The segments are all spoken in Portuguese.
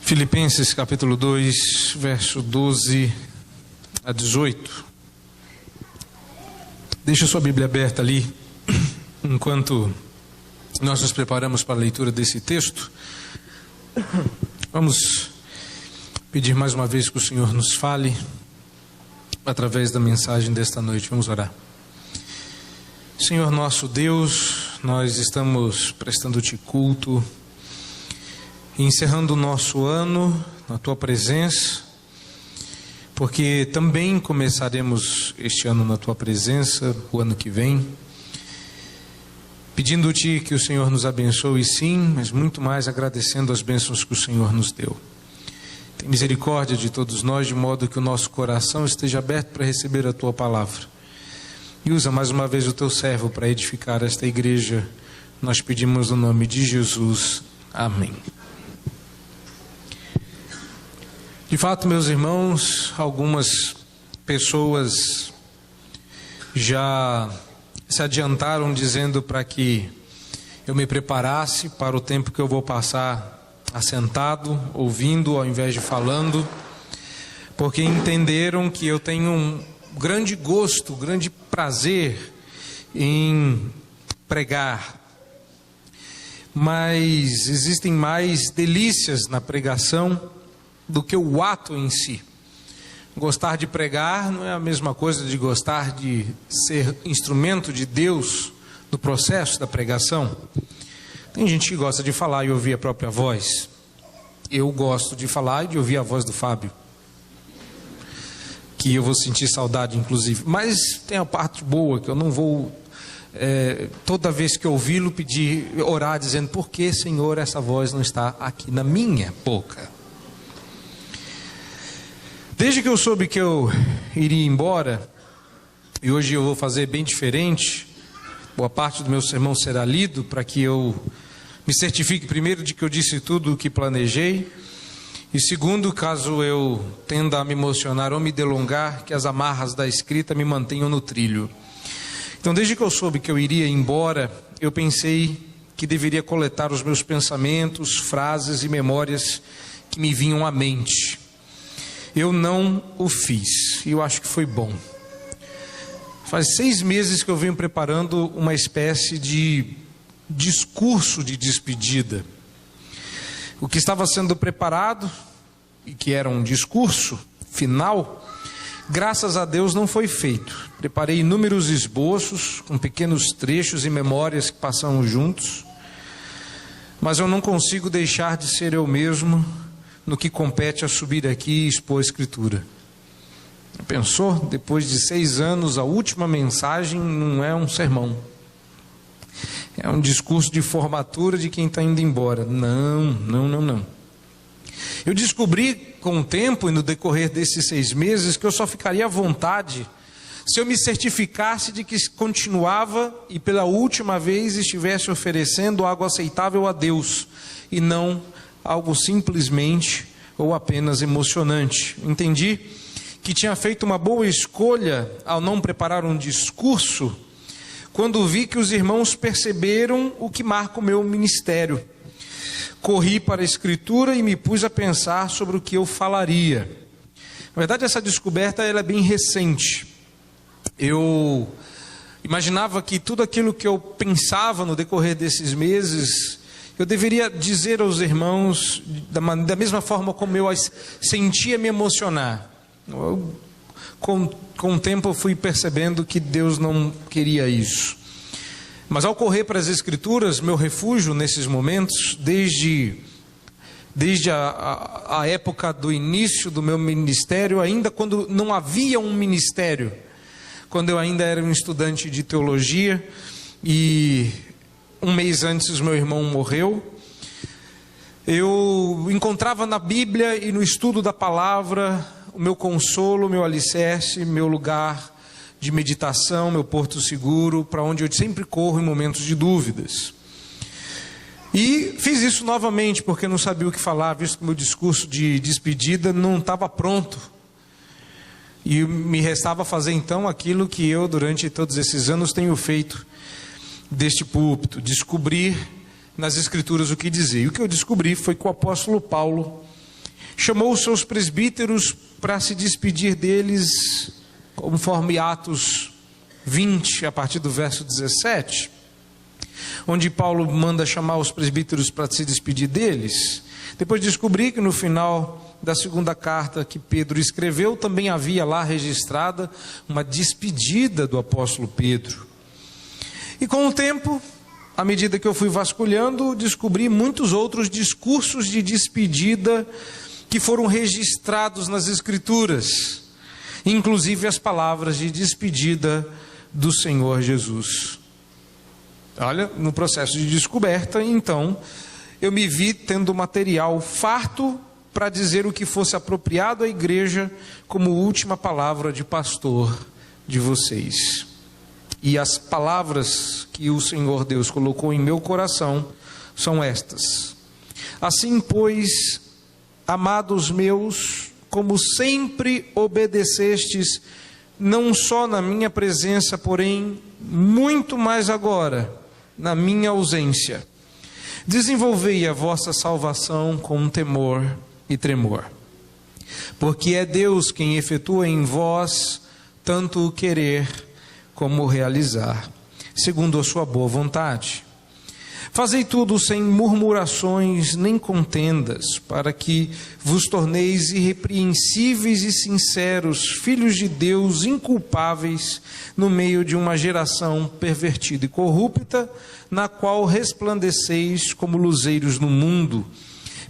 Filipenses capítulo 2, verso 12 a 18. Deixa sua Bíblia aberta ali, enquanto nós nos preparamos para a leitura desse texto. Vamos pedir mais uma vez que o Senhor nos fale através da mensagem desta noite. Vamos orar. Senhor nosso Deus, nós estamos prestando-te culto, encerrando o nosso ano na Tua presença, porque também começaremos este ano na Tua presença, o ano que vem, pedindo-te que o Senhor nos abençoe sim, mas muito mais agradecendo as bênçãos que o Senhor nos deu. Tem misericórdia de todos nós, de modo que o nosso coração esteja aberto para receber a Tua palavra. E usa mais uma vez o Teu servo para edificar esta igreja. Nós pedimos no nome de Jesus. Amém. De fato, meus irmãos, algumas pessoas já se adiantaram dizendo para que eu me preparasse para o tempo que eu vou passar assentado, ouvindo ao invés de falando, porque entenderam que eu tenho um grande gosto, grande prazer em pregar. Mas existem mais delícias na pregação do que o ato em si. Gostar de pregar não é a mesma coisa de gostar de ser instrumento de Deus no processo da pregação. Tem gente que gosta de falar e ouvir a própria voz. Eu gosto de falar e de ouvir a voz do Fábio, que eu vou sentir saudade inclusive. Mas tem a parte boa, que eu não vou toda vez que ouvi-lo orar dizendo: por que, Senhor, essa voz não está aqui na minha boca? Desde que eu soube que eu iria embora, e hoje eu vou fazer bem diferente, boa parte do meu sermão será lido para que eu me certifique, primeiro, de que eu disse tudo o que planejei, e segundo, caso eu tenda a me emocionar ou me delongar, que as amarras da escrita me mantenham no trilho. Então, desde que eu soube que eu iria embora, eu pensei que deveria coletar os meus pensamentos, frases e memórias que me vinham à mente. Eu não o fiz, e eu acho que foi bom. Faz 6 meses que eu venho preparando uma espécie de discurso de despedida. O que estava sendo preparado, e que era um discurso final, graças a Deus não foi feito. Preparei inúmeros esboços, com pequenos trechos e memórias que passamos juntos, mas eu não consigo deixar de ser eu mesmo no que compete a subir aqui e expor a Escritura. Pensou? Depois de 6 anos, a última mensagem não é um sermão. É um discurso de formatura de quem está indo embora. Não. Eu descobri com o tempo e no decorrer desses 6 meses que eu só ficaria à vontade se eu me certificasse de que continuava e pela última vez estivesse oferecendo algo aceitável a Deus e não algo simplesmente ou apenas emocionante. Entendi que tinha feito uma boa escolha ao não preparar um discurso, quando vi que os irmãos perceberam o que marca o meu ministério. Corri para a Escritura e me pus a pensar sobre o que eu falaria. Na verdade, essa descoberta ela é bem recente. Eu imaginava que tudo aquilo que eu pensava no decorrer desses meses eu deveria dizer aos irmãos da mesma forma como eu sentia me emocionar. Com o tempo eu fui percebendo que Deus não queria isso. Mas ao correr para as Escrituras, meu refúgio nesses momentos, desde a época do início do meu ministério, ainda quando não havia um ministério, quando eu ainda era um estudante de teologia, e 1 mês antes meu irmão morreu, eu encontrava na Bíblia e no estudo da palavra o meu consolo, meu alicerce, meu lugar de meditação, meu porto seguro, para onde eu sempre corro em momentos de dúvidas. E fiz isso novamente, porque não sabia o que falar, visto que meu discurso de despedida não estava pronto. E me restava fazer então aquilo que eu, durante todos esses anos, tenho feito deste púlpito: descobrir nas Escrituras o que dizer. E o que eu descobri foi que o apóstolo Paulo chamou os seus presbíteros para se despedir deles, conforme Atos 20, a partir do verso 17, onde Paulo manda chamar os presbíteros para se despedir deles. Depois descobri que no final da segunda carta que Pedro escreveu, também havia lá registrada uma despedida do apóstolo Pedro. E com o tempo, à medida que eu fui vasculhando, descobri muitos outros discursos de despedida que foram registrados nas Escrituras, inclusive as palavras de despedida do Senhor Jesus. Olha, no processo de descoberta, então, eu me vi tendo material farto para dizer o que fosse apropriado à igreja como última palavra de pastor de vocês. E as palavras que o Senhor Deus colocou em meu coração são estas: assim, pois, amados meus, como sempre obedecestes, não só na minha presença, porém, muito mais agora, na minha ausência, desenvolvei a vossa salvação com temor e tremor. Porque é Deus quem efetua em vós tanto o querer como o realizar, segundo a sua boa vontade. Fazei tudo sem murmurações nem contendas, para que vos torneis irrepreensíveis e sinceros, filhos de Deus inculpáveis, no meio de uma geração pervertida e corrupta, na qual resplandeceis como luzeiros no mundo,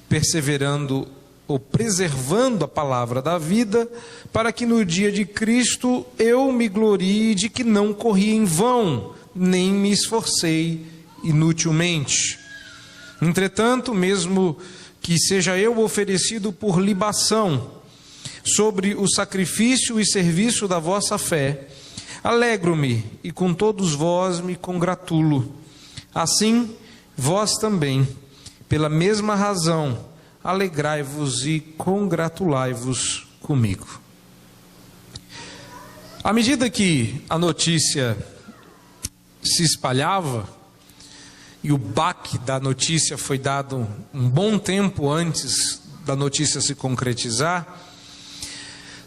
perseverando ou preservando a palavra da vida, para que no dia de Cristo eu me glorie de que não corri em vão, nem me esforcei inutilmente. Entretanto, mesmo que seja eu oferecido por libação sobre o sacrifício e serviço da vossa fé, alegro-me e com todos vós me congratulo. Assim, vós também, pela mesma razão, alegrai-vos e congratulai-vos comigo. À medida que a notícia se espalhava, e o baque da notícia foi dado um bom tempo antes da notícia se concretizar,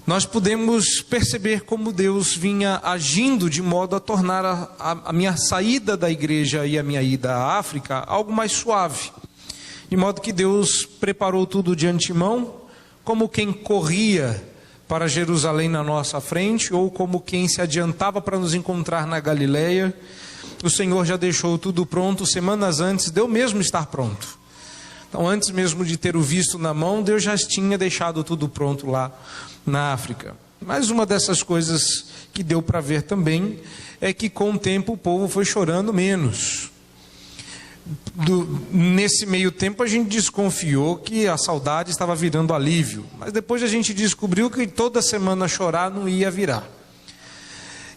nós podemos perceber como Deus vinha agindo de modo a tornar a minha saída da igreja e a minha ida à África algo mais suave. De modo que Deus preparou tudo de antemão, como quem corria para Jerusalém na nossa frente, ou como quem se adiantava para nos encontrar na Galileia. O Senhor já deixou tudo pronto semanas antes de eu mesmo estar pronto. Então, antes mesmo de ter o visto na mão, Deus já tinha deixado tudo pronto lá na África. Mas uma dessas coisas que deu para ver também é que com o tempo o povo foi chorando menos. Nesse meio tempo a gente desconfiou que a saudade estava virando alívio, mas depois a gente descobriu que toda semana chorar não ia virar.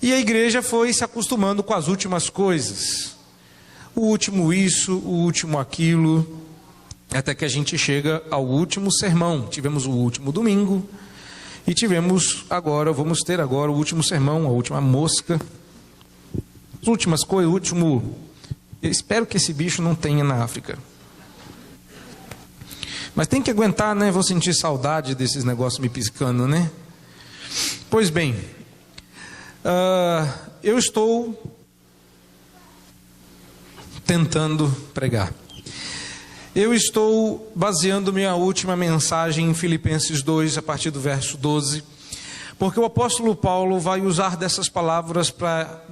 E a igreja foi se acostumando com as últimas coisas, o último isso, o último aquilo, até que a gente chega ao último sermão. Tivemos o último domingo e vamos ter agora o último sermão, a última mosca, as últimas coisas, o último. Eu espero que esse bicho não tenha na África. Mas tem que aguentar, né? Vou sentir saudade desses negócios me piscando, né? Pois bem, eu estou tentando pregar. Eu estou baseando minha última mensagem em Filipenses 2, a partir do verso 12, porque o apóstolo Paulo vai usar dessas palavras para,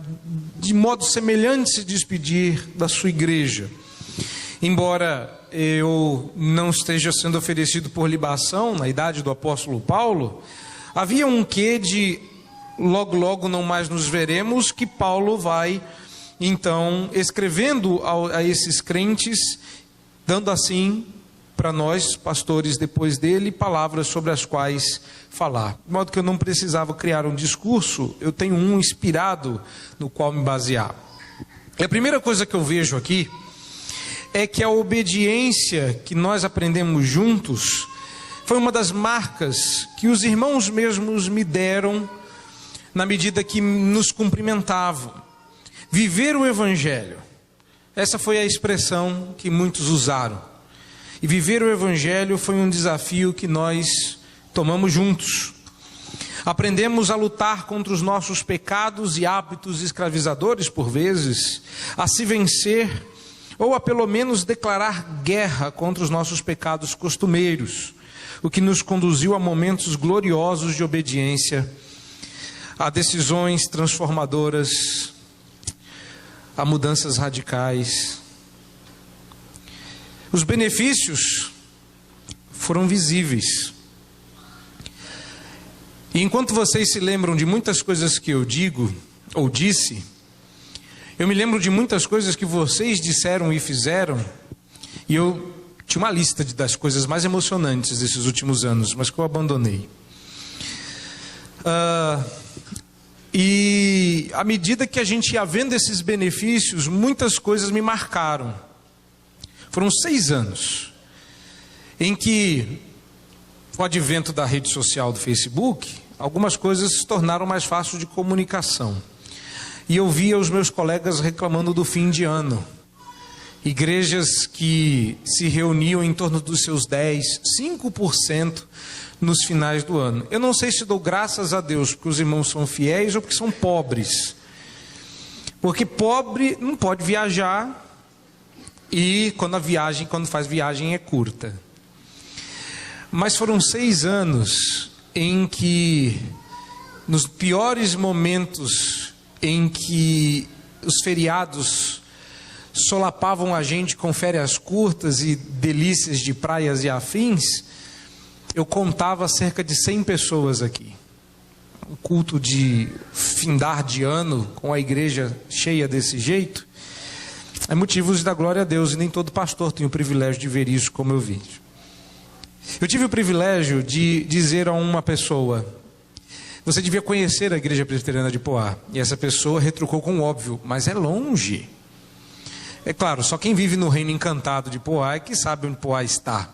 de modo semelhante, se despedir da sua igreja. Embora eu não esteja sendo oferecido por libação na idade do apóstolo Paulo, havia um quê de logo logo não mais nos veremos, que Paulo vai então escrevendo a esses crentes, dando assim para nós, pastores depois dele, palavras sobre as quais falar. De modo que eu não precisava criar um discurso, eu tenho um inspirado no qual me basear. E a primeira coisa que eu vejo aqui é que a obediência que nós aprendemos juntos foi uma das marcas que os irmãos mesmos me deram na medida que nos cumprimentavam. Viver o Evangelho. Essa foi a expressão que muitos usaram. E viver o Evangelho foi um desafio que nós tomamos juntos. Aprendemos a lutar contra os nossos pecados e hábitos escravizadores, por vezes, a se vencer, ou a pelo menos declarar guerra contra os nossos pecados costumeiros, o que nos conduziu a momentos gloriosos de obediência, a decisões transformadoras, a mudanças radicais. Os benefícios foram visíveis. E enquanto vocês se lembram de muitas coisas que eu digo ou disse, eu me lembro de muitas coisas que vocês disseram e fizeram, e eu tinha uma lista das coisas mais emocionantes desses últimos anos, mas que eu abandonei. E à medida que a gente ia vendo esses benefícios, muitas coisas me marcaram. Foram 6 anos em que, com o advento da rede social do Facebook, algumas coisas se tornaram mais fáceis de comunicação. E eu via os meus colegas reclamando do fim de ano. Igrejas que se reuniam em torno dos seus 5% nos finais do ano. Eu não sei se dou graças a Deus porque os irmãos são fiéis ou porque são pobres. Porque pobre não pode viajar e quando faz viagem é curta. Mas foram 6 anos em que, nos piores momentos em que os feriados solapavam a gente com férias curtas e delícias de praias e afins, eu contava cerca de 100 pessoas aqui. Um culto de findar de ano, com a igreja cheia desse jeito, é motivo de dar glória a Deus, e nem todo pastor tem o privilégio de ver isso como eu vi. Eu tive o privilégio de dizer a uma pessoa: você devia conhecer a Igreja Presbiteriana de Poá. E essa pessoa retrucou com óbvio: mas é longe. É claro, só quem vive no reino encantado de Poá é que sabe onde Poá está.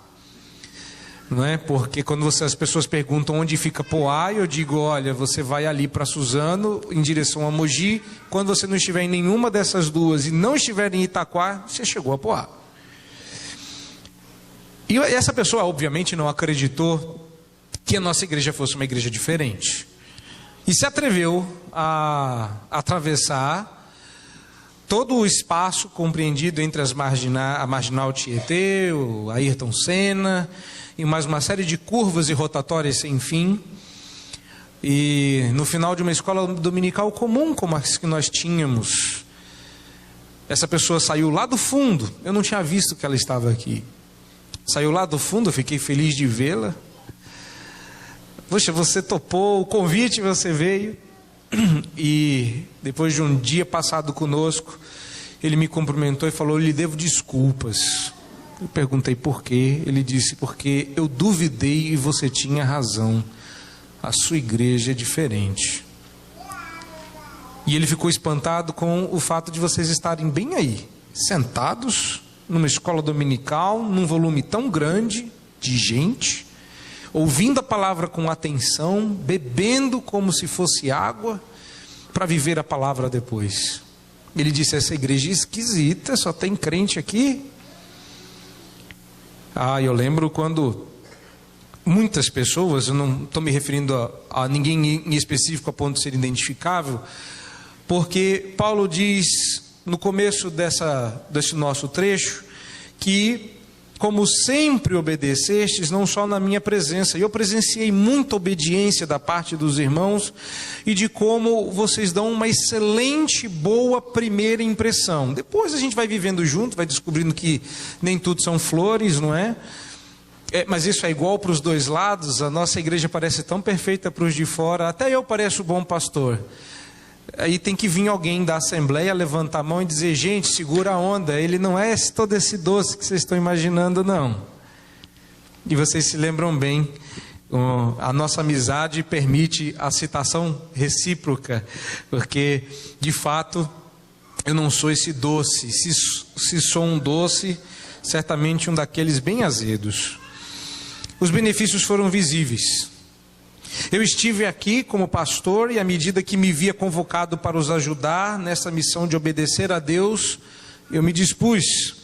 Não é? Porque quando as pessoas perguntam onde fica Poá, eu digo: olha, você vai ali para Suzano, em direção a Mogi. Quando você não estiver em nenhuma dessas duas e não estiver em Itaquá, você chegou a Poá. E essa pessoa obviamente não acreditou que a nossa igreja fosse uma igreja diferente. E se atreveu a atravessar todo o espaço compreendido entre a Marginal Tietê, o Ayrton Senna, e mais uma série de curvas e rotatórias sem fim. E no final de uma escola dominical comum como as que nós tínhamos, essa pessoa saiu lá do fundo. Eu não tinha visto que ela estava aqui. Saiu lá do fundo, eu fiquei feliz de vê-la. Poxa, você topou o convite, você veio. E depois de um dia passado conosco, ele me cumprimentou e falou: eu lhe devo desculpas. Eu perguntei por quê. Ele disse: porque eu duvidei e você tinha razão. A sua igreja é diferente. E ele ficou espantado com o fato de vocês estarem bem aí, sentados numa escola dominical, num volume tão grande de gente, ouvindo a palavra com atenção, bebendo como se fosse água, para viver a palavra depois. Ele disse: essa igreja é esquisita, só tem crente aqui. Eu lembro quando muitas pessoas, eu não estou me referindo a ninguém em específico a ponto de ser identificável, porque Paulo diz no começo desse nosso trecho que, como sempre obedecestes, não só na minha presença. Eu presenciei muita obediência da parte dos irmãos e de como vocês dão uma excelente, boa primeira impressão. Depois a gente vai vivendo junto, vai descobrindo que nem tudo são flores, não é? Mas isso é igual para os dois lados. A nossa igreja parece tão perfeita para os de fora, até eu pareço bom pastor. Aí tem que vir alguém da assembleia, levantar a mão e dizer: gente, segura a onda, ele não é todo esse doce que vocês estão imaginando, não. E vocês se lembram bem, a nossa amizade permite a citação recíproca, porque de fato eu não sou esse doce. Se sou um doce, certamente um daqueles bem azedos. Os benefícios foram visíveis. Eu estive aqui como pastor e à medida que me via convocado para os ajudar nessa missão de obedecer a Deus, eu me dispus.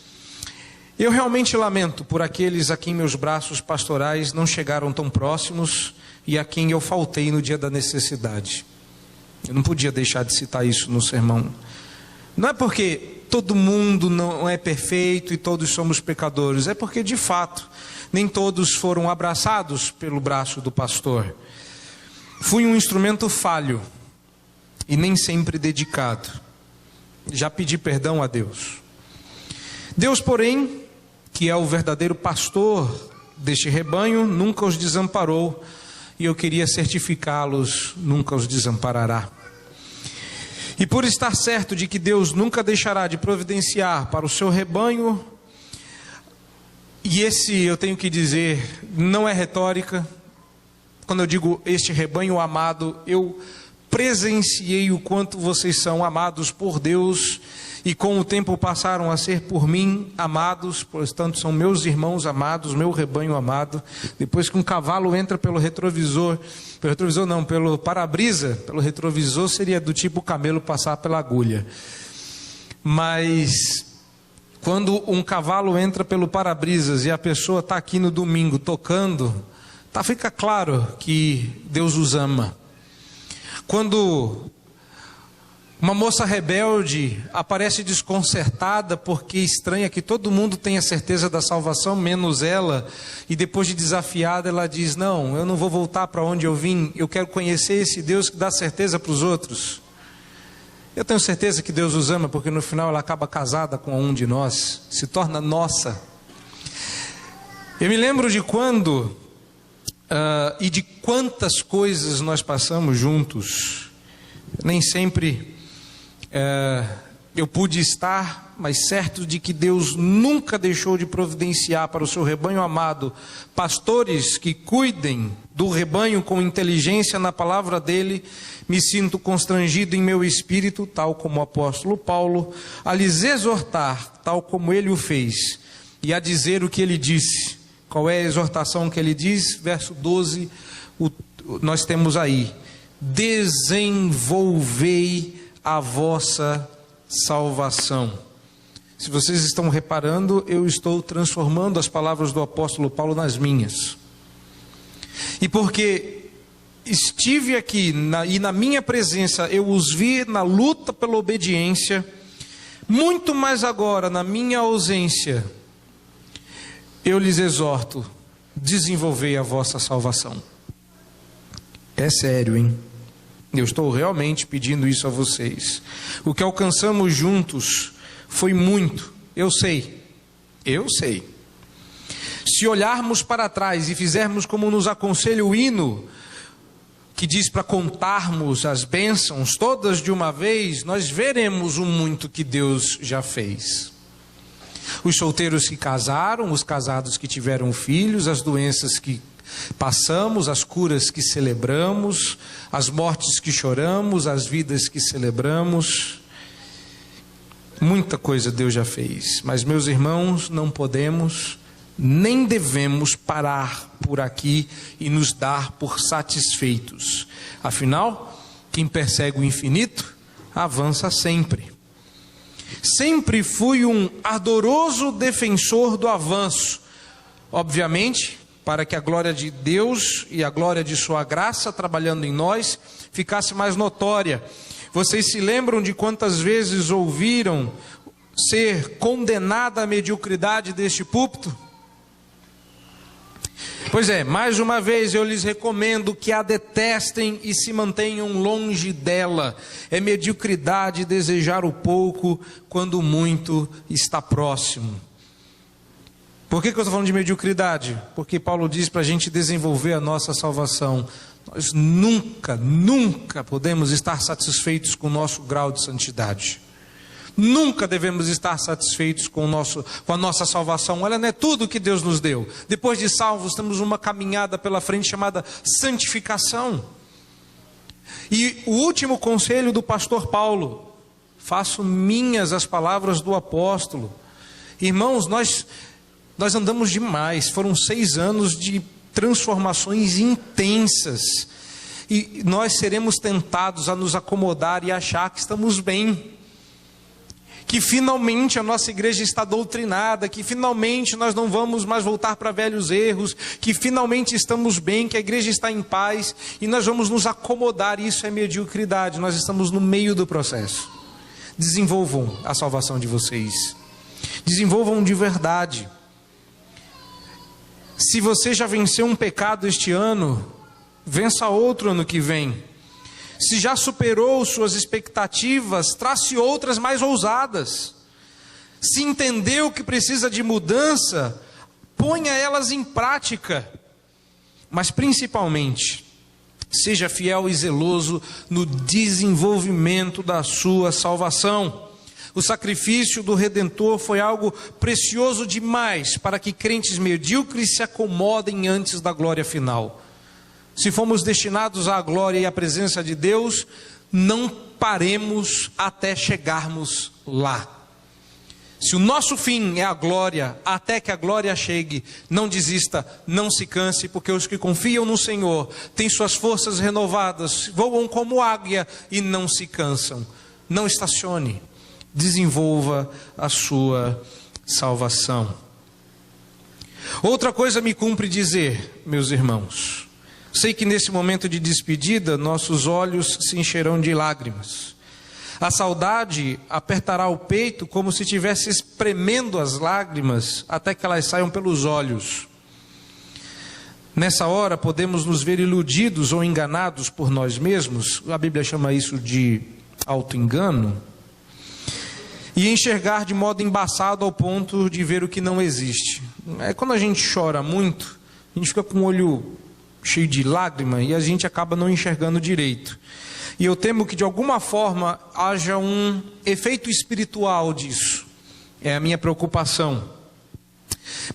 Eu realmente lamento por aqueles a quem meus braços pastorais não chegaram tão próximos e a quem eu faltei no dia da necessidade. Eu não podia deixar de citar isso no sermão. Não é porque todo mundo não é perfeito e todos somos pecadores, é porque de fato nem todos foram abraçados pelo braço do pastor. Fui um instrumento falho e nem sempre dedicado. Já pedi perdão a Deus. Deus, porém, que é o verdadeiro pastor deste rebanho, nunca os desamparou, e eu queria certificá-los, nunca os desamparará. E por estar certo de que Deus nunca deixará de providenciar para o seu rebanho, e esse, eu tenho que dizer, não é retórica. Quando eu digo este rebanho amado, eu presenciei o quanto vocês são amados por Deus, e com o tempo passaram a ser por mim amados, portanto são meus irmãos amados, meu rebanho amado. Depois que um cavalo entra pelo retrovisor não, pelo para-brisa, pelo retrovisor seria do tipo camelo passar pela agulha. Mas quando um cavalo entra pelo para-brisas e a pessoa está aqui no domingo tocando, fica claro que Deus os ama. Quando uma moça rebelde aparece desconcertada porque estranha que todo mundo tenha certeza da salvação, menos ela, e depois de desafiada ela diz: não, eu não vou voltar para onde eu vim, eu quero conhecer esse Deus que dá certeza para os outros. Eu tenho certeza que Deus os ama, porque no final ela acaba casada com um de nós, se torna nossa. Eu me lembro de quando e de quantas coisas nós passamos juntos. Nem sempre eu pude estar, mas certo de que Deus nunca deixou de providenciar para o seu rebanho amado pastores que cuidem do rebanho com inteligência na palavra dele. Me sinto constrangido em meu espírito, tal como o apóstolo Paulo, a lhes exortar, tal como ele o fez, e a dizer o que ele disse. Qual é a exortação que ele diz? Verso 12, nós temos aí: desenvolvei a vossa salvação. Se vocês estão reparando, eu estou transformando as palavras do apóstolo Paulo nas minhas. E porque estive aqui e na minha presença eu os vi na luta pela obediência, muito mais agora na minha ausência, eu lhes exorto: desenvolvei a vossa salvação. É sério, hein? Eu estou realmente pedindo isso a vocês. O que alcançamos juntos foi muito, eu sei. Se olharmos para trás e fizermos como nos aconselha o hino, que diz para contarmos as bênçãos todas de uma vez, nós veremos o muito que Deus já fez. Os solteiros que casaram, os casados que tiveram filhos, as doenças que passamos, as curas que celebramos, as mortes que choramos, as vidas que celebramos. Muita coisa Deus já fez, mas meus irmãos, não podemos nem devemos parar por aqui e nos dar por satisfeitos. Afinal, quem persegue o infinito avança sempre. Sempre fui um ardoroso defensor do avanço, obviamente, para que a glória de Deus e a glória de sua graça trabalhando em nós ficasse mais notória. Vocês se lembram de quantas vezes ouviram ser condenada a mediocridade deste púlpito? Pois é, mais uma vez eu lhes recomendo que a detestem e se mantenham longe dela. É mediocridade desejar o pouco quando o muito está próximo. Por que eu estou falando de mediocridade? Porque Paulo diz para a gente desenvolver a nossa salvação. Nós nunca podemos estar satisfeitos com o nosso grau de santidade. Nunca devemos estar satisfeitos com a nossa salvação. Olha, não é tudo que Deus nos deu. Depois de salvos, temos uma caminhada pela frente chamada santificação. E o último conselho do pastor Paulo: faço minhas as palavras do apóstolo. Irmãos, nós andamos demais. Foram 6 anos de transformações intensas. E nós seremos tentados a nos acomodar e achar que estamos bem. que finalmente a nossa igreja está doutrinada, que finalmente nós não vamos mais voltar para velhos erros, que finalmente estamos bem, que a igreja está em paz e nós vamos nos acomodar. Isso é mediocridade, nós estamos no meio do processo. Desenvolvam a salvação de vocês, desenvolvam de verdade. Se você já venceu um pecado este ano, vença outro ano que vem. Se já superou suas expectativas, trace outras mais ousadas. Se entendeu que precisa de mudança, ponha elas em prática. Mas principalmente, seja fiel e zeloso no desenvolvimento da sua salvação. O sacrifício do Redentor foi algo precioso demais para que crentes medíocres se acomodem antes da glória final. Se fomos destinados à glória e à presença de Deus, não paremos até chegarmos lá. Se o nosso fim é a glória, até que a glória chegue, não desista, não se canse, porque os que confiam no Senhor têm suas forças renovadas, voam como águia e não se cansam. Não estacione, desenvolva a sua salvação. Outra coisa me cumpre dizer, meus irmãos. Sei que nesse momento de despedida, nossos olhos se encherão de lágrimas. A saudade apertará o peito como se estivesse espremendo as lágrimas até que elas saiam pelos olhos. Nessa hora podemos nos ver iludidos ou enganados por nós mesmos, a Bíblia chama isso de auto-engano, e enxergar de modo embaçado ao ponto de ver o que não existe. Quando a gente chora muito, a gente fica com o olho cheio de lágrima e a gente acaba não enxergando direito. E eu temo que de alguma forma haja um efeito espiritual disso. É a minha preocupação.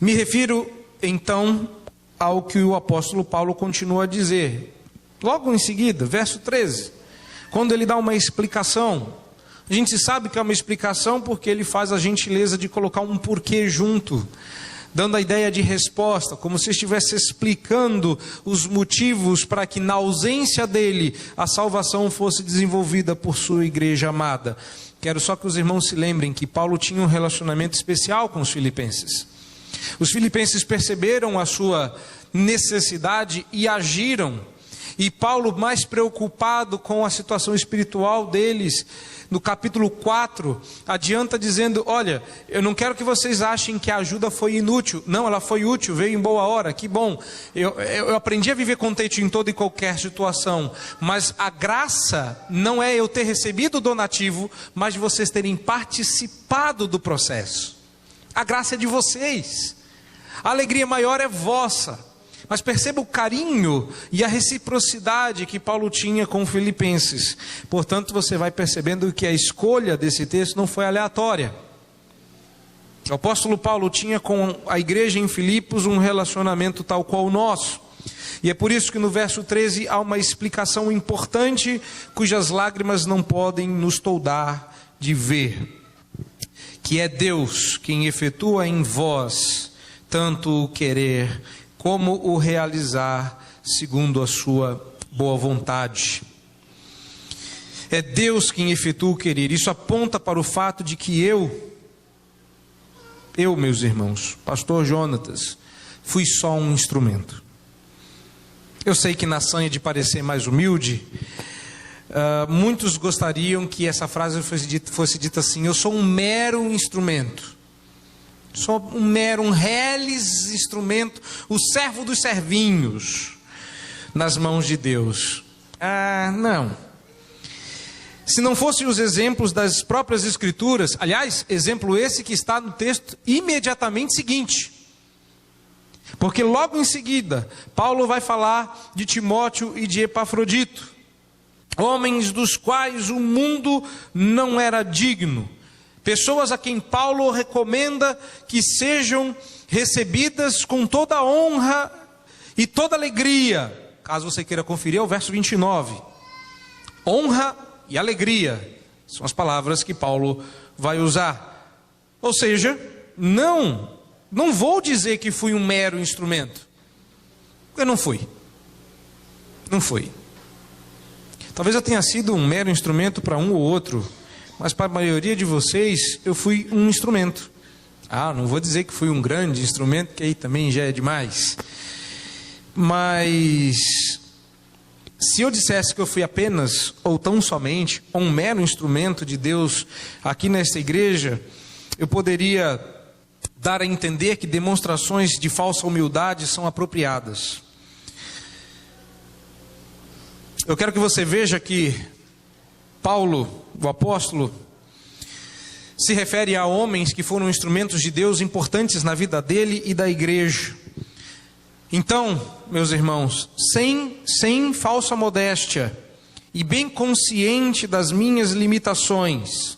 Me refiro então ao que o apóstolo Paulo continua a dizer. Logo em seguida, verso 13, quando ele dá uma explicação. A gente sabe que é uma explicação porque ele faz a gentileza de colocar um porquê junto, dando a ideia de resposta, como se estivesse explicando os motivos para que na ausência dele, a salvação fosse desenvolvida por sua igreja amada. Quero só que os irmãos se lembrem que Paulo tinha um relacionamento especial com os filipenses. Os filipenses perceberam a sua necessidade e agiram. E Paulo, mais preocupado com a situação espiritual deles, no capítulo 4, adianta dizendo, olha, eu não quero que vocês achem que a ajuda foi inútil. Não, ela foi útil, veio em boa hora, que bom. Eu aprendi a viver contente em toda e qualquer situação. Mas a graça não é eu ter recebido o donativo, mas de vocês terem participado do processo. A graça é de vocês. A alegria maior é vossa. Mas perceba o carinho e a reciprocidade que Paulo tinha com os filipenses. Portanto, você vai percebendo que a escolha desse texto não foi aleatória. O apóstolo Paulo tinha com a igreja em Filipos um relacionamento tal qual o nosso. E é por isso que no verso 13 há uma explicação importante, cujas lágrimas não podem nos toldar de ver. Que é Deus quem efetua em vós tanto o querer como o realizar segundo a sua boa vontade. É Deus quem efetua o querer. Isso aponta para o fato de que eu, meus irmãos, pastor Jonatas, fui só um instrumento. Eu sei que na sanha de parecer mais humilde, muitos gostariam que essa frase fosse dita assim: eu sou um mero instrumento. Sou um reles instrumento, o servo dos servinhos, nas mãos de Deus. Não. Se não fossem os exemplos das próprias Escrituras, aliás, exemplo esse que está no texto imediatamente seguinte. Porque logo em seguida, Paulo vai falar de Timóteo e de Epafrodito, homens dos quais o mundo não era digno. Pessoas a quem Paulo recomenda que sejam recebidas com toda honra e toda alegria. Caso você queira conferir, é o verso 29. Honra e alegria são as palavras que Paulo vai usar. Ou seja, não vou dizer que fui um mero instrumento. Eu não fui. Não fui. Talvez eu tenha sido um mero instrumento para um ou outro, mas para a maioria de vocês eu fui um instrumento. Não vou dizer que fui um grande instrumento, que aí também já é demais. Mas se eu dissesse que eu fui apenas, ou tão somente, um mero instrumento de Deus aqui nesta igreja, eu poderia dar a entender que demonstrações de falsa humildade são apropriadas. Eu quero que você veja que Paulo, o apóstolo, se refere a homens que foram instrumentos de Deus importantes na vida dele e da igreja. Então, meus irmãos, sem falsa modéstia e bem consciente das minhas limitações,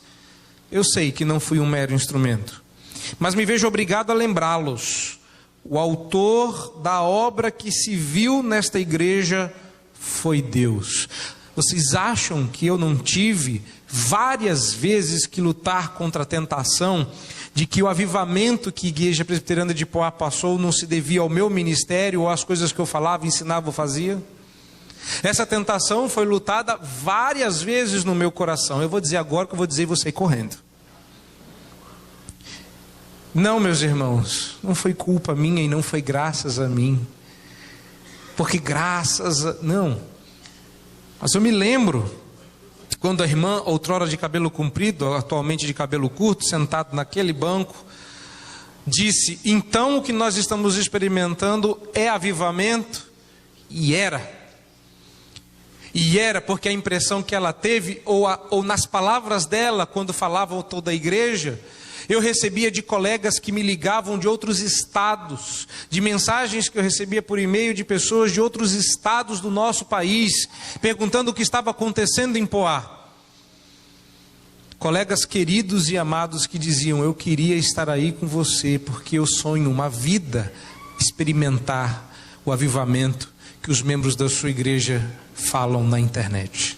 eu sei que não fui um mero instrumento, mas me vejo obrigado a lembrá-los. O autor da obra que se viu nesta igreja foi Deus. Vocês acham que eu não tive várias vezes que lutar contra a tentação de que o avivamento que a Igreja Presbiteriana de Poá passou não se devia ao meu ministério ou às coisas que eu falava, ensinava ou fazia? Essa tentação foi lutada várias vezes no meu coração. Eu vou dizer agora que eu vou dizer e vou sair correndo. Não, meus irmãos, não foi culpa minha e não foi graças a mim. Porque não. Mas eu me lembro quando a irmã, outrora de cabelo comprido, atualmente de cabelo curto, sentado naquele banco, disse: então o que nós estamos experimentando é avivamento. E era porque a impressão que ela teve, ou nas palavras dela, quando falavam toda a igreja, eu recebia de colegas que me ligavam de outros estados, de mensagens que eu recebia por e-mail de pessoas de outros estados do nosso país, perguntando o que estava acontecendo em Poá. Colegas queridos e amados que diziam: eu queria estar aí com você, porque eu sonho uma vida experimentar o avivamento que os membros da sua igreja falam na internet.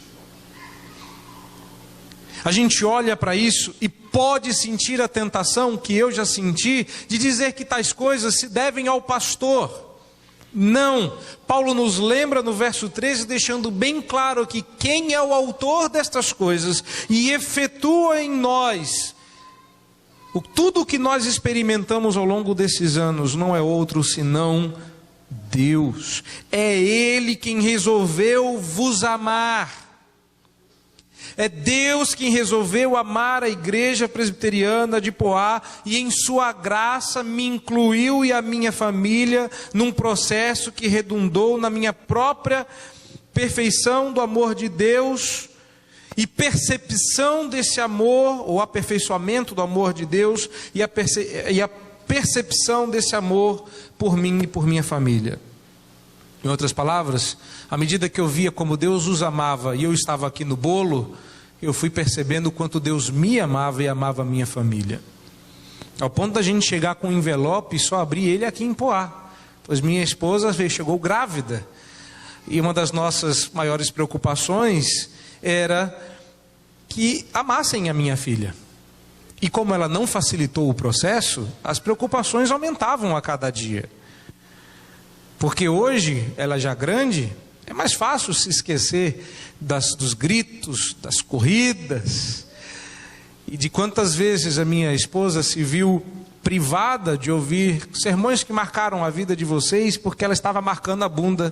A gente olha para isso e pode sentir a tentação, que eu já senti, de dizer que tais coisas se devem ao pastor. Não, Paulo nos lembra no verso 13, deixando bem claro que quem é o autor destas coisas e efetua em nós tudo o que nós experimentamos ao longo desses anos, não é outro senão Deus. É Ele quem resolveu vos amar. É Deus quem resolveu amar a Igreja Presbiteriana de Poá e em sua graça me incluiu e a minha família num processo que redundou na minha própria perfeição do amor de Deus e percepção desse amor, ou aperfeiçoamento do amor de Deus e a percepção desse amor por mim e por minha família. Em outras palavras, à medida que eu via como Deus os amava e eu estava aqui no bolo, eu fui percebendo o quanto Deus me amava e amava a minha família. Ao ponto da gente chegar com um envelope e só abrir ele aqui em Poá. Pois minha esposa chegou grávida. E uma das nossas maiores preocupações era que amassem a minha filha. E como ela não facilitou o processo, as preocupações aumentavam a cada dia. Porque hoje, ela já grande, é mais fácil se esquecer dos gritos, das corridas, e de quantas vezes a minha esposa se viu privada de ouvir sermões que marcaram a vida de vocês, porque ela estava marcando a bunda,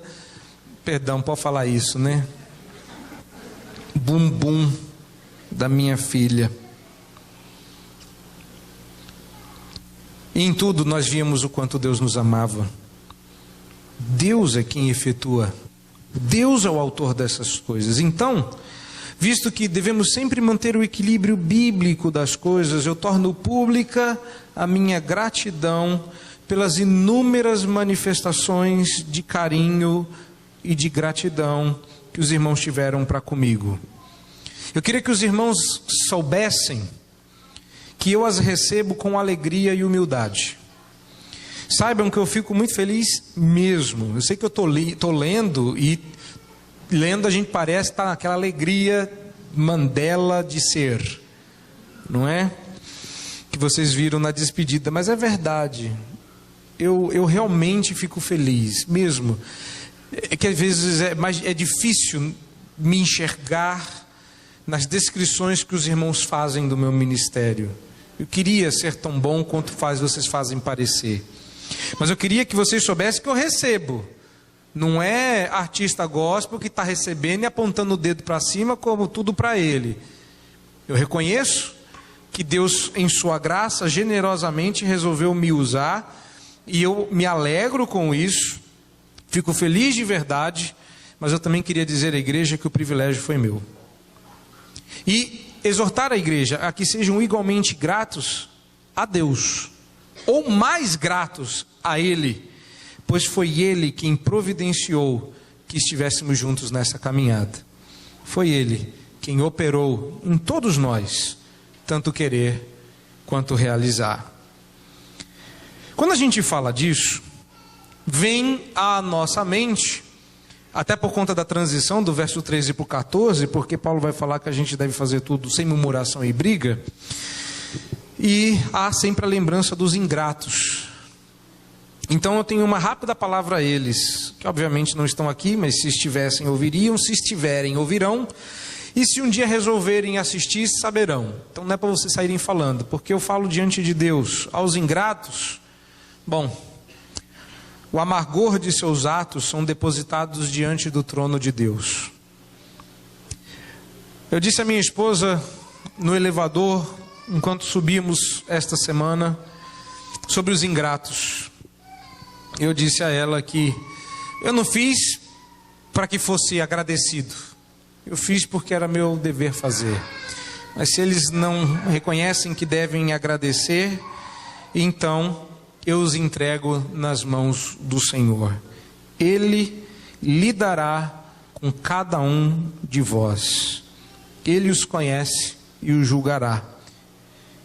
perdão, pode falar isso, né? Bumbum da minha filha. E em tudo nós víamos o quanto Deus nos amava. Deus é quem efetua. Deus é o autor dessas coisas. Então, visto que devemos sempre manter o equilíbrio bíblico das coisas, eu torno pública a minha gratidão pelas inúmeras manifestações de carinho e de gratidão que os irmãos tiveram para comigo. Eu queria que os irmãos soubessem que eu as recebo com alegria e humildade. Saibam que eu fico muito feliz mesmo. Eu sei que eu estou lendo, e lendo a gente parece estar naquela alegria Mandela de ser, não é? Que vocês viram na despedida, mas é verdade. Eu realmente fico feliz mesmo. É que às vezes é difícil me enxergar nas descrições que os irmãos fazem do meu ministério. Eu queria ser tão bom quanto vocês fazem parecer. Mas eu queria que vocês soubessem que eu recebo. Não é artista gospel que está recebendo e apontando o dedo para cima como tudo para ele. Eu reconheço que Deus, em sua graça, generosamente resolveu me usar. E eu me alegro com isso. Fico feliz de verdade. Mas eu também queria dizer à igreja que o privilégio foi meu. E exortar a igreja a que sejam igualmente gratos a Deus, ou mais gratos a Ele, pois foi Ele quem providenciou que estivéssemos juntos nessa caminhada. Foi Ele quem operou em todos nós, tanto querer quanto realizar. Quando a gente fala disso, vem à nossa mente, até por conta da transição do verso 13 para o 14, porque Paulo vai falar que a gente deve fazer tudo sem murmuração e briga, e há sempre a lembrança dos ingratos. Então eu tenho uma rápida palavra a eles, que obviamente não estão aqui, mas se estivessem ouviriam, se estiverem ouvirão, e se um dia resolverem assistir, saberão. Então não é para vocês saírem falando, porque eu falo diante de Deus. Aos ingratos, bom, o amargor de seus atos são depositados diante do trono de Deus. Eu disse à minha esposa no elevador, enquanto subimos esta semana, sobre os ingratos. Eu disse a ela que eu não fiz para que fosse agradecido. Eu fiz porque era meu dever fazer. Mas se eles não reconhecem que devem agradecer, então eu os entrego nas mãos do Senhor. Ele lidará com cada um de vós. Ele os conhece e os julgará.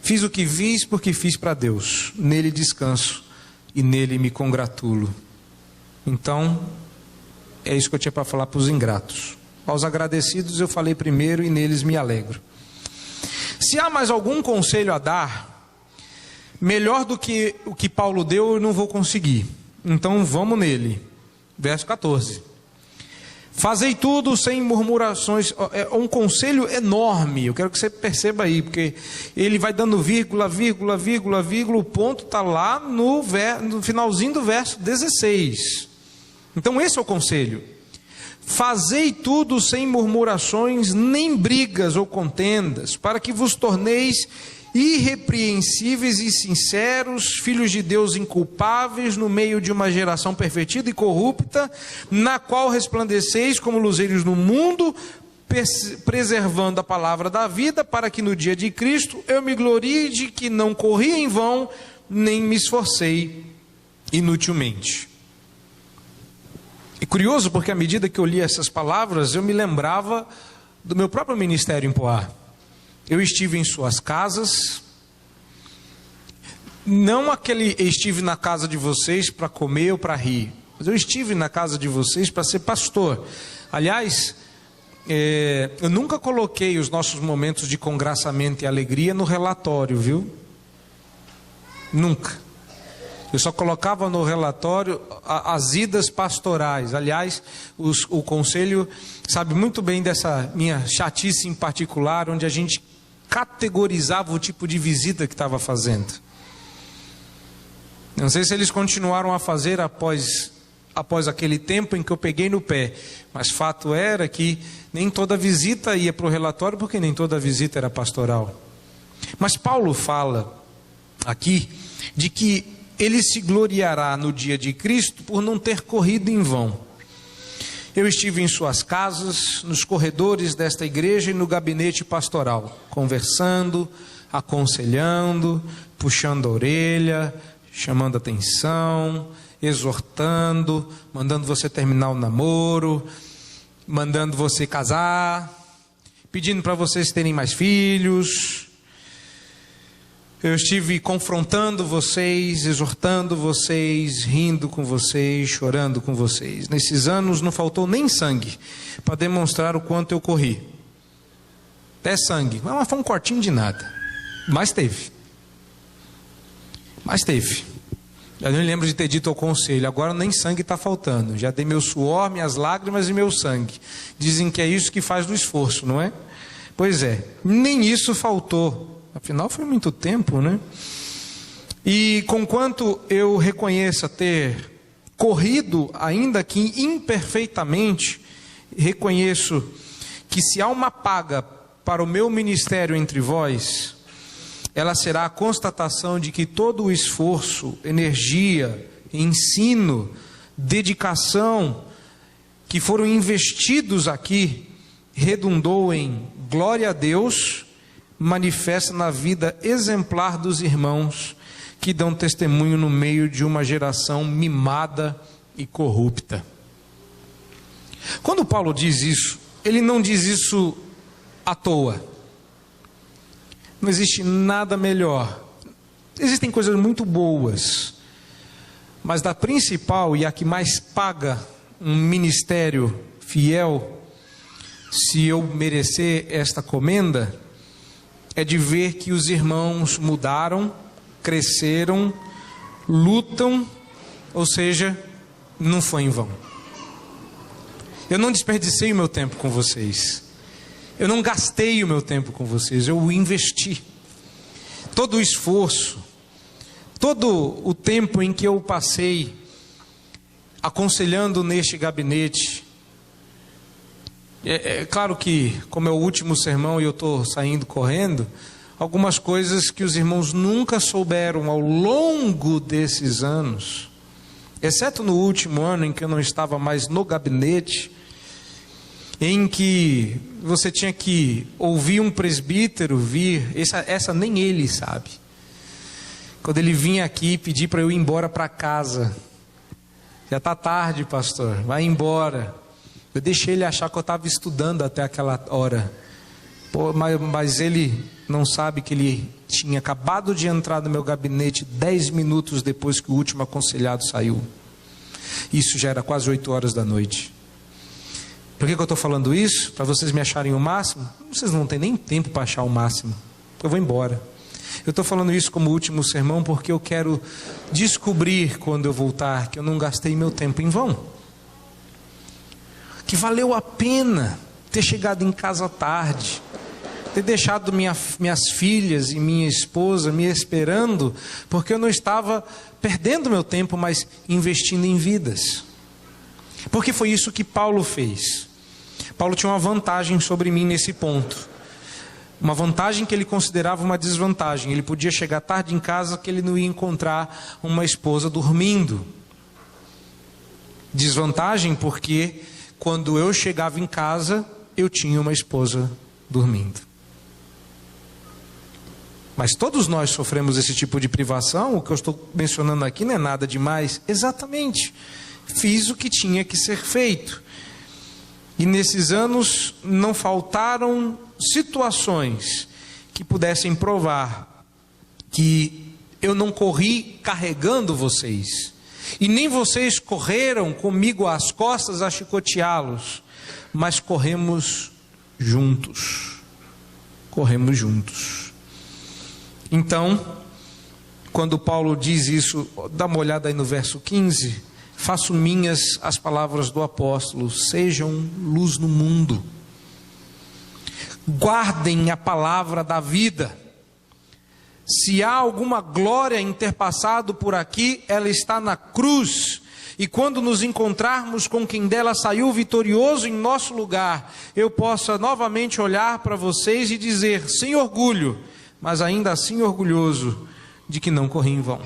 Fiz o que fiz porque fiz para Deus. Nele descanso e nele me congratulo. Então, é isso que eu tinha para falar para os ingratos. Aos agradecidos eu falei primeiro e neles me alegro. Se há mais algum conselho a dar, melhor do que o que Paulo deu, eu não vou conseguir. Então vamos nele. Verso 14. Fazei tudo sem murmurações. É um conselho enorme. Eu quero que você perceba aí, porque ele vai dando vírgula, vírgula, vírgula, vírgula. O ponto está lá no finalzinho do verso 16. Então esse é o conselho. Fazei tudo sem murmurações, nem brigas ou contendas, para que vos torneis irrepreensíveis e sinceros, filhos de Deus inculpáveis, no meio de uma geração pervertida e corrupta, na qual resplandeceis como luzeiros no mundo, preservando a palavra da vida, para que no dia de Cristo eu me glorie de que não corri em vão, nem me esforcei inutilmente. E curioso, porque à medida que eu li essas palavras, eu me lembrava do meu próprio ministério em Poá. Eu estive em suas casas, não estive na casa de vocês para comer ou para rir, mas eu estive na casa de vocês para ser pastor. Aliás, eu nunca coloquei os nossos momentos de congraçamento e alegria no relatório, viu? Nunca. Eu só colocava no relatório as idas pastorais. Aliás, o conselho sabe muito bem dessa minha chatice em particular, onde a gente categorizava o tipo de visita que estava fazendo. Não sei se eles continuaram a fazer após aquele tempo em que eu peguei no pé, mas fato era que nem toda visita ia para o relatório, porque nem toda visita era pastoral. Mas Paulo fala aqui de que ele se gloriará no dia de Cristo por não ter corrido em vão. Eu estive em suas casas, nos corredores desta igreja e no gabinete pastoral, conversando, aconselhando, puxando a orelha, chamando atenção, exortando, mandando você terminar o namoro, mandando você casar, pedindo para vocês terem mais filhos. Eu estive confrontando vocês, exortando vocês, rindo com vocês, chorando com vocês. Nesses anos não faltou nem sangue para demonstrar o quanto eu corri. Até sangue, mas foi um cortinho de nada. Mas teve. Eu não lembro de ter dito ao conselho, agora nem sangue está faltando. Já dei meu suor, minhas lágrimas e meu sangue. Dizem que é isso que faz do esforço, não é? Pois é, nem isso faltou. Afinal, foi muito tempo, né? E conquanto eu reconheça ter corrido, ainda que imperfeitamente, reconheço que se há uma paga para o meu ministério entre vós, ela será a constatação de que todo o esforço, energia, ensino, dedicação que foram investidos aqui, redundou em glória a Deus, manifesta na vida exemplar dos irmãos que dão testemunho no meio de uma geração mimada e corrupta. Quando Paulo diz isso, ele não diz isso à toa. Não existe nada melhor. Existem coisas muito boas, mas da principal e a que mais paga um ministério fiel, se eu merecer esta comenda, é de ver que os irmãos mudaram, cresceram, lutam, ou seja, não foi em vão. Eu não desperdicei o meu tempo com vocês. Eu não gastei o meu tempo com vocês, eu o investi. Todo o esforço, todo o tempo em que eu passei aconselhando neste gabinete. É claro que, como é o último sermão e eu estou saindo correndo, algumas coisas que os irmãos nunca souberam ao longo desses anos, exceto no último ano em que eu não estava mais no gabinete, em que você tinha que ouvir um presbítero vir, essa nem ele sabe. Quando ele vinha aqui pedir para eu ir embora para casa, já está tarde, pastor, vai embora. Eu deixei ele achar que eu estava estudando até aquela hora. Pô, mas ele não sabe que ele tinha acabado de entrar no meu gabinete 10 minutos depois que o último aconselhado saiu. Isso já era quase 8 horas da noite. Por que eu estou falando isso? Para vocês me acharem o máximo? Vocês não têm nem tempo para achar o máximo. Eu vou embora. Eu estou falando isso como último sermão porque eu quero descobrir quando eu voltar que eu não gastei meu tempo em vão. Que valeu a pena ter chegado em casa tarde, ter deixado minhas filhas e minha esposa me esperando, porque eu não estava perdendo meu tempo, mas investindo em vidas. Porque foi isso que Paulo fez. Paulo tinha uma vantagem sobre mim nesse ponto. Uma vantagem que ele considerava uma desvantagem. Ele podia chegar tarde em casa que ele não ia encontrar uma esposa dormindo. Desvantagem porque quando eu chegava em casa, eu tinha uma esposa dormindo. Mas todos nós sofremos esse tipo de privação. O que eu estou mencionando aqui não é nada demais. Exatamente. Fiz o que tinha que ser feito. E nesses anos não faltaram situações que pudessem provar que eu não corri carregando vocês. E nem vocês correram comigo às costas a chicoteá-los, mas corremos juntos. Corremos juntos. Então, quando Paulo diz isso, dá uma olhada aí no verso 15, faço minhas as palavras do apóstolo, sejam luz no mundo. Guardem a palavra da vida. Se há alguma glória em ter passado por aqui, ela está na cruz. E quando nos encontrarmos com quem dela saiu vitorioso em nosso lugar, eu possa novamente olhar para vocês e dizer, sem orgulho, mas ainda assim orgulhoso, de que não corri em vão.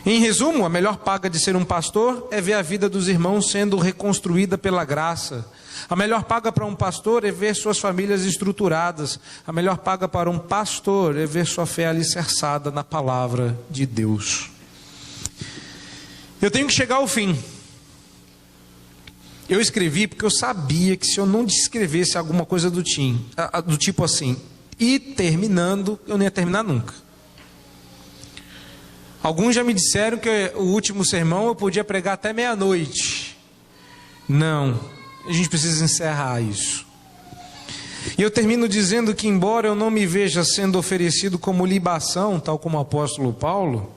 Em resumo, a melhor paga de ser um pastor é ver a vida dos irmãos sendo reconstruída pela graça. A melhor paga para um pastor é ver suas famílias estruturadas. A melhor paga para um pastor é ver sua fé alicerçada na palavra de Deus. Eu tenho que chegar ao fim. Eu escrevi porque eu sabia que se eu não descrevesse alguma coisa do tipo assim, e terminando, eu não ia terminar nunca. Alguns já me disseram que o último sermão eu podia pregar até meia-noite. Não, a gente precisa encerrar isso. E eu termino dizendo que, embora eu não me veja sendo oferecido como libação, tal como o apóstolo Paulo,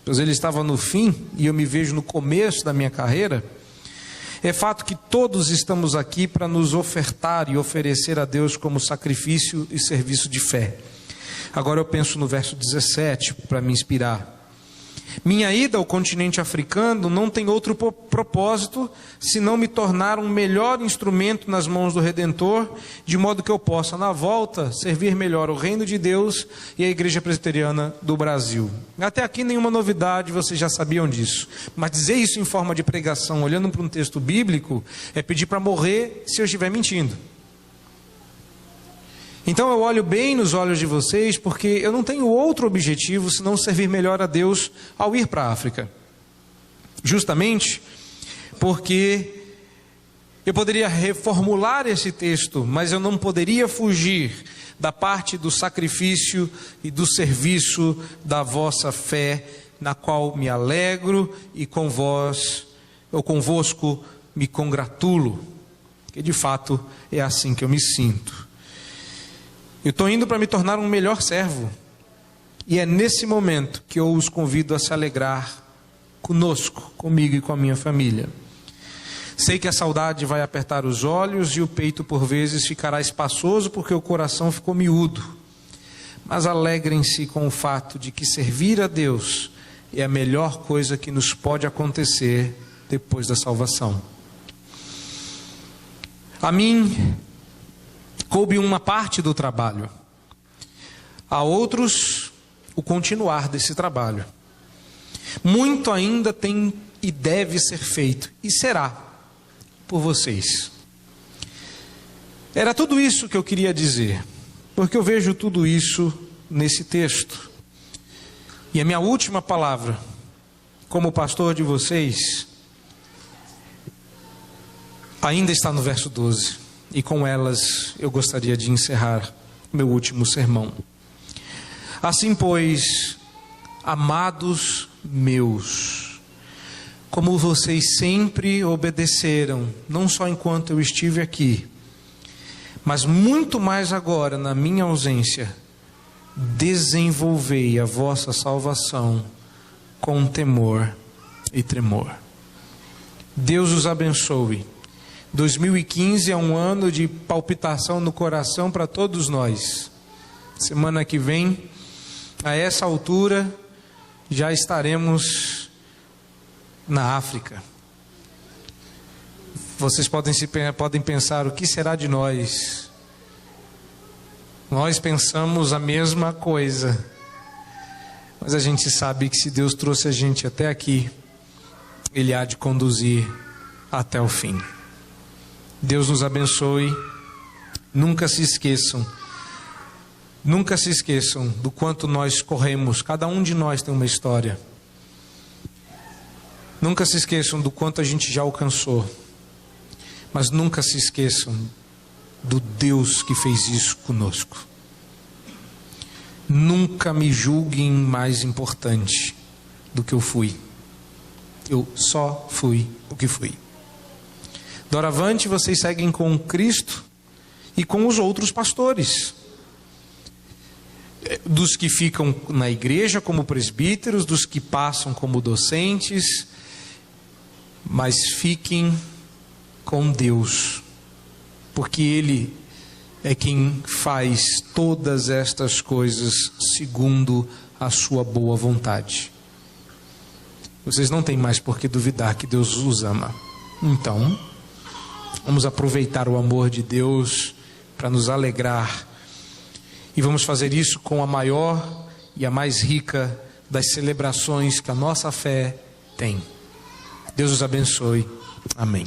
pois ele estava no fim e eu me vejo no começo da minha carreira, É fato que todos estamos aqui para nos ofertar e oferecer a Deus como sacrifício e serviço de fé. Agora eu penso no verso 17 para me inspirar. Minha ida ao continente africano não tem outro propósito senão me tornar um melhor instrumento nas mãos do Redentor, de modo que eu possa, na volta, servir melhor o reino de Deus e a Igreja Presbiteriana do Brasil. Até aqui nenhuma novidade, vocês já sabiam disso. Mas dizer isso em forma de pregação, olhando para um texto bíblico, é pedir para morrer se eu estiver mentindo. Então eu olho bem nos olhos de vocês, porque eu não tenho outro objetivo senão servir melhor a Deus ao ir para a África. Justamente porque eu poderia reformular esse texto, mas eu não poderia fugir da parte do sacrifício e do serviço da vossa fé, na qual me alegro e com vós, ou convosco, me congratulo. Que de fato é assim que eu me sinto. Eu estou indo para me tornar um melhor servo. E é nesse momento que eu os convido a se alegrar conosco, comigo e com a minha família. Sei que a saudade vai apertar os olhos e o peito por vezes ficará espaçoso porque o coração ficou miúdo. Mas alegrem-se com o fato de que servir a Deus é a melhor coisa que nos pode acontecer depois da salvação. A mim coube uma parte do trabalho, a outros o continuar desse trabalho. Muito ainda tem e deve ser feito, e será por vocês. Era tudo isso que eu queria dizer, porque eu vejo tudo isso nesse texto. E a minha última palavra, como pastor de vocês, ainda está no verso 12. E com elas eu gostaria de encerrar meu último sermão. Assim, pois, amados meus, como vocês sempre obedeceram, não só enquanto eu estive aqui, mas muito mais agora na minha ausência, desenvolvei a vossa salvação com temor e tremor. Deus os abençoe. 2015 é um ano de palpitação no coração para todos nós. Semana que vem, a essa altura, já estaremos na África. Vocês podem pensar, o que será de nós? Nós pensamos a mesma coisa. Mas a gente sabe que se Deus trouxe a gente até aqui, Ele há de conduzir até o fim. Deus nos abençoe. Nunca se esqueçam do quanto nós corremos. Cada um de nós tem uma história. Nunca se esqueçam do quanto a gente já alcançou. Mas nunca se esqueçam do Deus que fez isso conosco. Nunca me julguem mais importante do que eu fui. Eu só fui o que fui. Doravante, vocês seguem com Cristo e com os outros pastores. Dos que ficam na igreja como presbíteros, dos que passam como docentes, mas fiquem com Deus, porque Ele é quem faz todas estas coisas segundo a sua boa vontade. Vocês não têm mais por que duvidar que Deus os ama. Então, vamos aproveitar o amor de Deus para nos alegrar. E vamos fazer isso com a maior e a mais rica das celebrações que a nossa fé tem. Deus os abençoe. Amém.